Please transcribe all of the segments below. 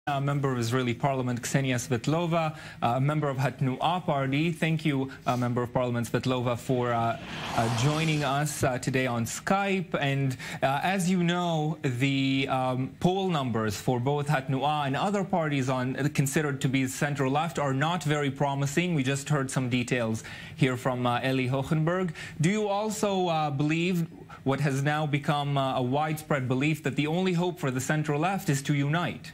A member of Israeli Parliament Ksenia Svetlova, a member of Hatnuah Party. Thank you, Member of Parliament Svetlova, for joining us today on Skype. And as you know, the poll numbers for both Hatnuah and other parties considered to be center-left are not very promising. We just heard some details here from Eli Hochenberg. Do you also believe what has now become a widespread belief that the only hope for the center-left is to unite?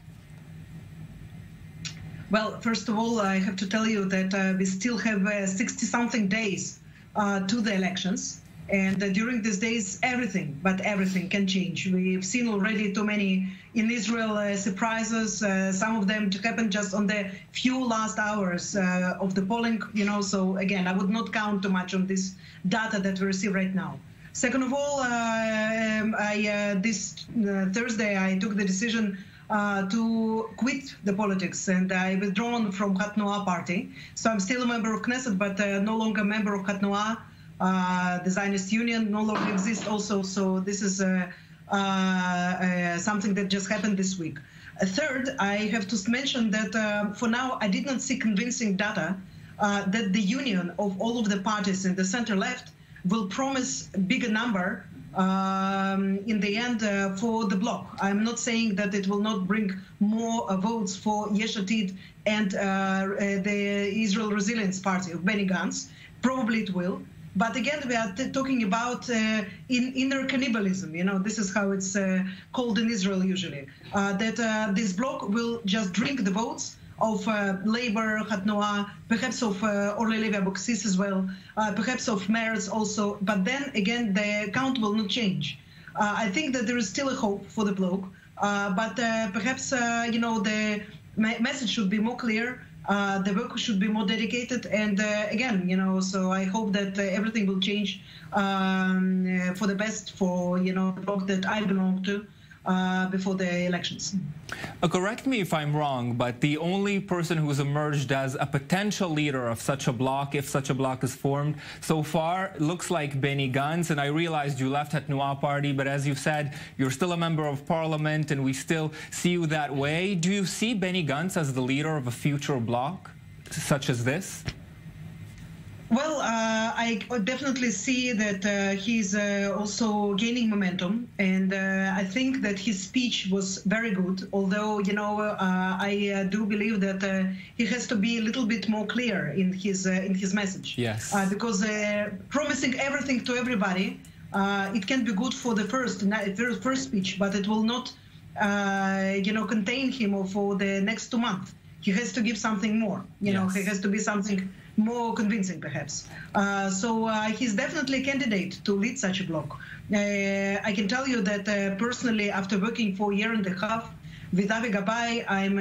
Well, first of all, I have to tell you that we still have 60-something days to the elections. And during these days, everything can change. We've seen already too many in Israel surprises. Some of them happened just on the few last hours of the polling, So again, I would not count too much on this data that we receive right now. Second of all, this Thursday, I took the decision to quit the politics, and I withdrawn from Hatnuah party. So I'm still a member of Knesset, but no longer a member of Hatnuah. The Zionist Union no longer exists also. So this is something that just happened this week. Third, I have to mention that for now, I did not see convincing data that the union of all of the parties in the center-left will promise a bigger number in the end for the bloc. I'm not saying that it will not bring more votes for Yesh Atid and the Israel Resilience Party of Benny Gantz. Probably it will. But again, we are talking about inner cannibalism. This is how it's called in Israel usually. That this bloc will just drink the votes of Labour, Hatnuah, perhaps of Orly Levy Abukhsis as well, perhaps of Meretz also. But then again, the count will not change. I think that there is still a hope for the bloc, but perhaps the message should be more clear. The work should be more dedicated, and again, so I hope that everything will change for the best for the bloc that I belong to. Before the elections. Correct me if I'm wrong, but the only person who's emerged as a potential leader of such a bloc, if such a bloc is formed, so far looks like Benny Gantz. And I realized you left Hatnuah party, but as you said, you're still a member of parliament, and we still see you that way. Do you see Benny Gantz as the leader of a future bloc such as this? Well, I definitely see that he's also gaining momentum, and I think that his speech was very good. Although, I do believe that he has to be a little bit more clear in his message. Yes. Because promising everything to everybody, it can be good for the first speech, but it will not, contain him for the next 2 months. He has to give something more. Yes. He has to be something more convincing, perhaps. So he's definitely a candidate to lead such a bloc. I can tell you that personally, after working for a year and a half with Avi Gabai, I'm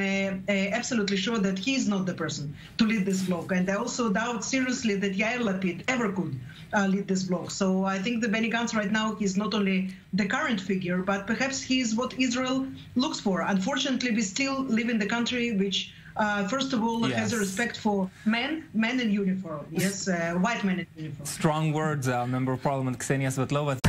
absolutely sure that he's not the person to lead this bloc. And I also doubt seriously that Yair Lapid ever could lead this bloc. So I think that Benny Gantz right now is not only the current figure, but perhaps he's what Israel looks for. Unfortunately, we still live in the country which first of all, has a respect for men in uniform. Yes, white men in uniform. Strong words, Member of Parliament Ksenia Svetlova.